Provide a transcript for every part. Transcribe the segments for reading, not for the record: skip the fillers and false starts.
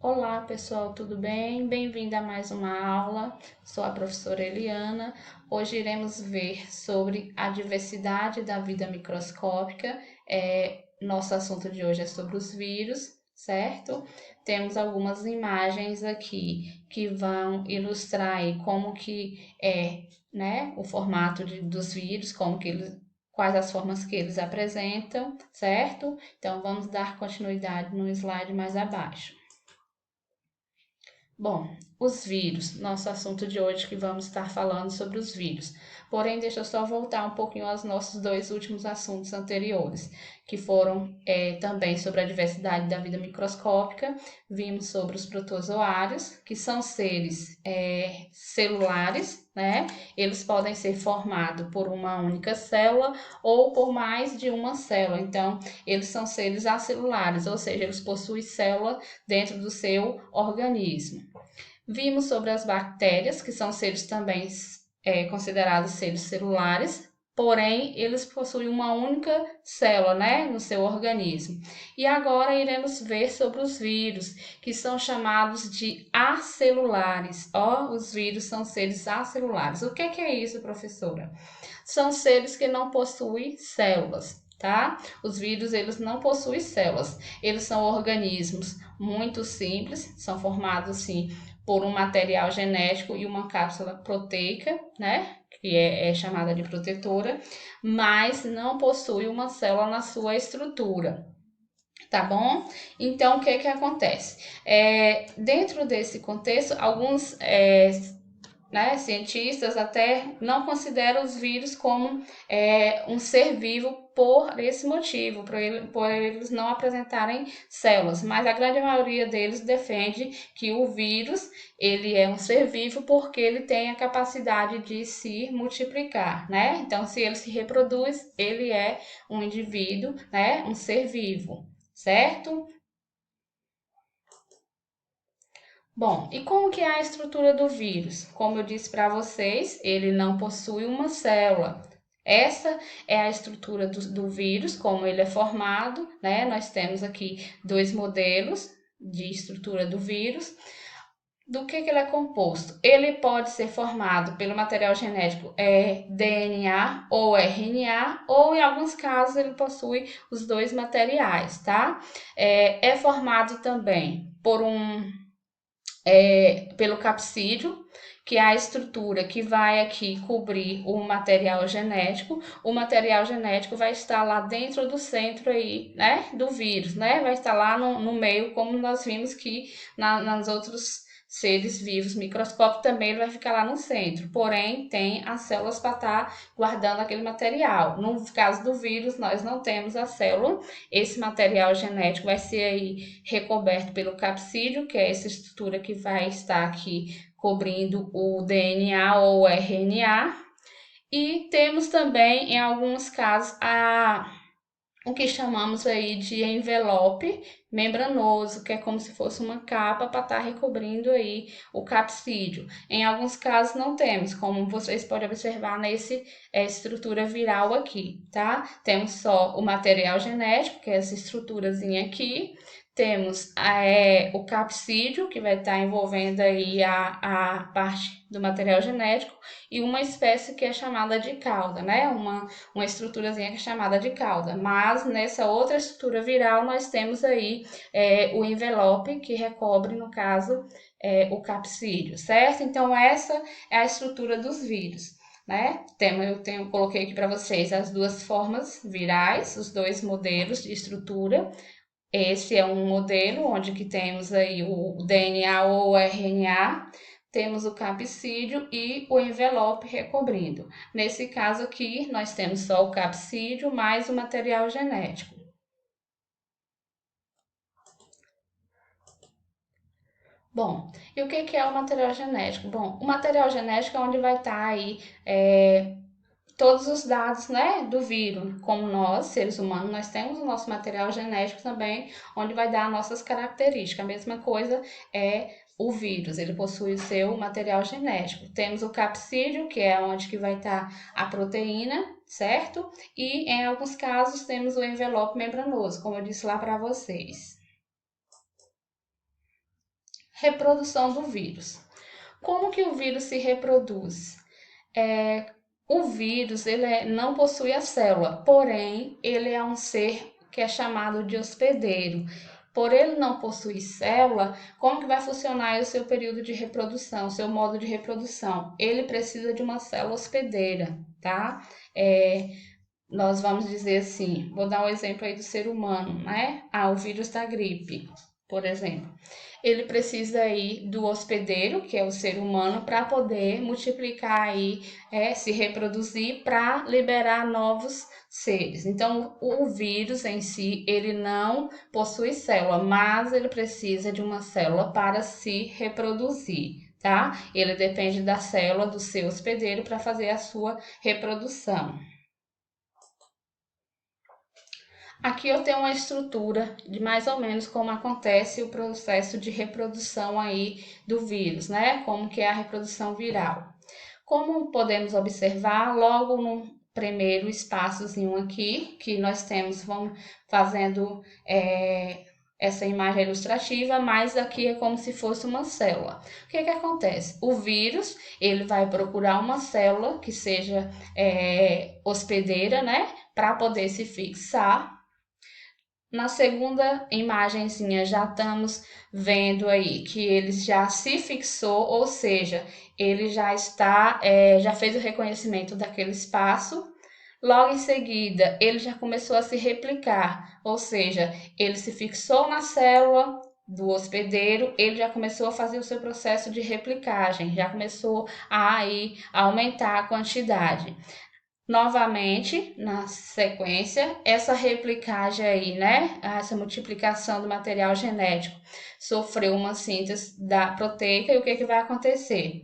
Olá, pessoal, tudo bem? Bem-vindo a mais uma aula. Sou a professora Eliana. Hoje iremos ver sobre a diversidade da vida microscópica. Nosso assunto de hoje é sobre os vírus, certo? Temos algumas imagens aqui que vão ilustrar aí como que é, né, o formato dos vírus, quais as formas que eles apresentam, certo? Então, vamos dar continuidade no slide mais abaixo. Bom, os vírus, nosso assunto de hoje que vamos estar falando sobre os vírus. Porém, deixa eu só voltar um pouquinho aos nossos dois últimos assuntos anteriores, que foram também sobre a diversidade da vida microscópica. Vimos sobre os protozoários, que são seres celulares, né? Eles podem ser formados por uma única célula ou por mais de uma célula. Então, eles são seres acelulares, ou seja, eles possuem célula dentro do seu organismo. Vimos sobre as bactérias, que são seres também considerados seres celulares, porém eles possuem uma única célula, né, no seu organismo. E agora iremos ver sobre os vírus, que são chamados de acelulares. Os vírus são seres acelulares. O que é isso, professora? São seres que não possuem células. Tá? Os vírus eles não possuem células, eles são organismos muito simples, são formados assim por um material genético e uma cápsula proteica, né? Que é chamada de protetora, mas não possui uma célula na sua estrutura. Tá bom? Então, o que acontece? Dentro desse contexto, alguns cientistas até não consideram os vírus como um ser vivo por esse motivo, por eles não apresentarem células, mas a grande maioria deles defende que o vírus ele é um ser vivo porque ele tem a capacidade de se multiplicar, né? Então, se ele se reproduz, ele é um indivíduo, né? Um ser vivo, certo? Bom, e como que é a estrutura do vírus? Como eu disse para vocês, ele não possui uma célula. Essa é a estrutura do vírus, como ele é formado, né? Nós temos aqui dois modelos de estrutura do vírus. Do que ele é composto? Ele pode ser formado pelo material genético DNA ou RNA, ou em alguns casos ele possui os dois materiais, tá? É formado também pelo capsídeo, que é a estrutura que vai aqui cobrir o material genético. O material genético vai estar lá dentro do centro aí, né, do vírus, né? Vai estar lá no meio, como nós vimos que nas outros seres vivos microscópicos também ele vai ficar lá no centro. Porém, tem as células para estar guardando aquele material. No caso do vírus, nós não temos a célula. Esse material genético vai ser aí recoberto pelo capsídeo, que é essa estrutura que vai estar aqui cobrindo o DNA ou o RNA. E temos também, em alguns casos, o que chamamos aí de envelope membranoso, que é como se fosse uma capa para estar recobrindo aí o capsídeo. Em alguns casos não temos, como vocês podem observar nesse estrutura viral aqui, tá? Temos só o material genético, que é essa estruturazinha aqui. Temos o capsídeo, que vai estar envolvendo aí a parte do material genético, e uma espécie que é chamada de cauda, né? Uma estruturazinha que é chamada de cauda. Mas nessa outra estrutura viral nós temos aí o envelope que recobre, no caso, o certo? Então essa é a estrutura dos vírus. Né? Coloquei aqui para vocês as duas formas virais, os dois modelos de estrutura. Esse é um modelo onde que temos aí o DNA ou o RNA, temos o capsídeo e o envelope recobrindo. Nesse caso aqui, nós temos só o capsídeo mais o material genético. Bom, e o que é o material genético? Bom, o material genético é onde vai estar aí todos os dados, né, do vírus. Como nós, seres humanos, nós temos o nosso material genético também, onde vai dar nossas características. A mesma coisa é o vírus, ele possui o seu material genético. Temos o capsídeo, que é onde que vai estar a proteína, certo? E em alguns casos temos o envelope membranoso, como eu disse lá para vocês. Reprodução do vírus. Como que o vírus se reproduz? O vírus não possui a célula, porém ele é um ser que é chamado de hospedeiro. Por ele não possuir célula, como que vai funcionar o seu período de reprodução, o seu modo de reprodução? Ele precisa de uma célula hospedeira, tá? Nós vamos dizer assim, vou dar um exemplo aí do ser humano, né? O vírus da gripe, por exemplo. Ele precisa aí do hospedeiro, que é o ser humano, para poder multiplicar aí, se reproduzir, para liberar novos seres. Então, o vírus em si, ele não possui célula, mas ele precisa de uma célula para se reproduzir, tá? Ele depende da célula do seu hospedeiro para fazer a sua reprodução. Aqui eu tenho uma estrutura de mais ou menos como acontece o processo de reprodução aí do vírus, né? Como que é a reprodução viral. Como podemos observar, logo no primeiro espaçozinho aqui, que nós temos, vamos fazendo essa imagem ilustrativa, mas aqui é como se fosse uma célula. O que que acontece? O vírus, ele vai procurar uma célula que seja hospedeira, né? Para poder se fixar. Na segunda imagenzinha já estamos vendo aí que ele já se fixou, ou seja, ele já está, já fez o reconhecimento daquele espaço. Logo em seguida, ele já começou a se replicar, ou seja, ele se fixou na célula do hospedeiro, ele já começou a fazer o seu processo de replicagem, já começou a aumentar a quantidade. Novamente, na sequência, essa replicagem aí, né? Essa multiplicação do material genético sofreu uma síntese da proteica e o que, que vai acontecer?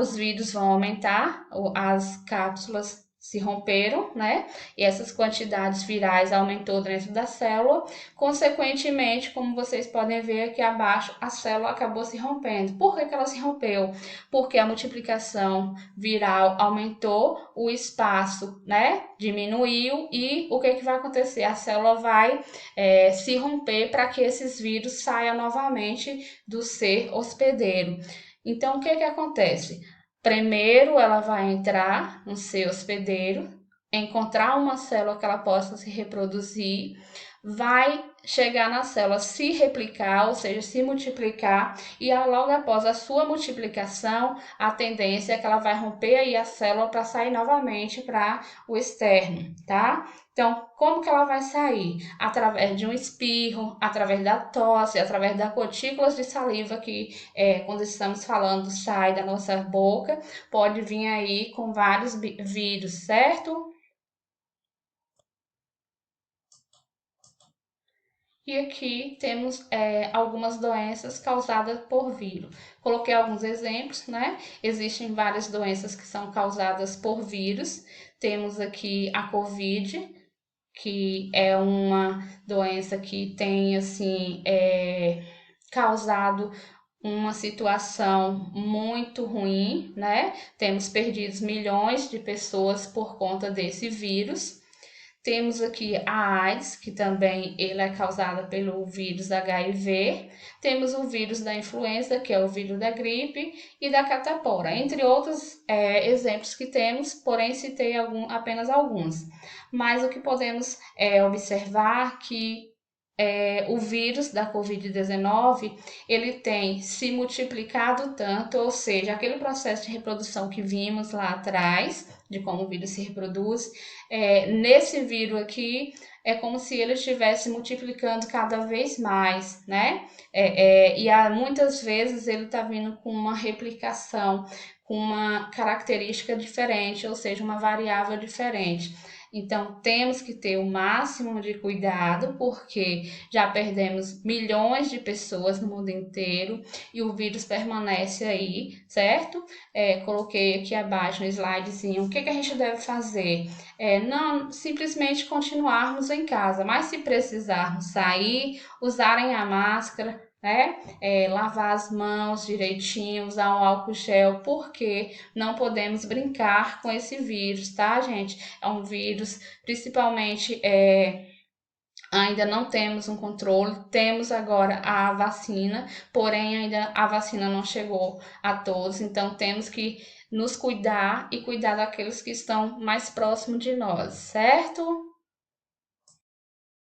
Os vírus vão aumentar, as cápsulas se romperam, né? E essas quantidades virais aumentou dentro da célula. Consequentemente, como vocês podem ver aqui abaixo, a célula acabou se rompendo. Por que ela se rompeu? Porque a multiplicação viral aumentou, o espaço, né, diminuiu e o que vai acontecer? A célula vai se romper para que esses vírus saiam novamente do ser hospedeiro. Então, o que acontece? Primeiro, ela vai entrar no ser hospedeiro, encontrar uma célula que ela possa se reproduzir, vai chegar na célula, se replicar, ou seja, se multiplicar, e logo após a sua multiplicação, a tendência é que ela vai romper aí a célula para sair novamente para o externo, tá? Então, como que ela vai sair? Através de um espirro, através da tosse, através das gotículas de saliva que, quando estamos falando, sai da nossa boca, pode vir aí com vários vírus, certo? E aqui temos algumas doenças causadas por vírus. Coloquei alguns exemplos, né? Existem várias doenças que são causadas por vírus. Temos aqui a Covid, que é uma doença que tem, assim, causado uma situação muito ruim, né? Temos perdido milhões de pessoas por conta desse vírus. Temos aqui a AIDS, que também ele é causada pelo vírus HIV. Temos o vírus da influenza, que é o vírus da gripe e da catapora, entre outros exemplos que temos, porém citei apenas alguns. Mas o que podemos observar que o vírus da Covid-19, ele tem se multiplicado tanto, ou seja, aquele processo de reprodução que vimos lá atrás, de como o vírus se reproduz, nesse vírus aqui, é como se ele estivesse multiplicando cada vez mais, né? Muitas vezes ele está vindo com uma replicação, com uma característica diferente, ou seja, uma variável diferente. Então, temos que ter o máximo de cuidado, porque já perdemos milhões de pessoas no mundo inteiro e o vírus permanece aí, certo? Coloquei aqui abaixo no slidezinho o que a gente deve fazer. Não simplesmente continuarmos em casa, mas se precisarmos sair, usarem a máscara, né? Lavar as mãos direitinho, usar um álcool gel, porque não podemos brincar com esse vírus, tá, gente? É um vírus, principalmente ainda não temos um controle, temos agora a vacina, porém ainda a vacina não chegou a todos, então temos que nos cuidar e cuidar daqueles que estão mais próximos de nós, certo?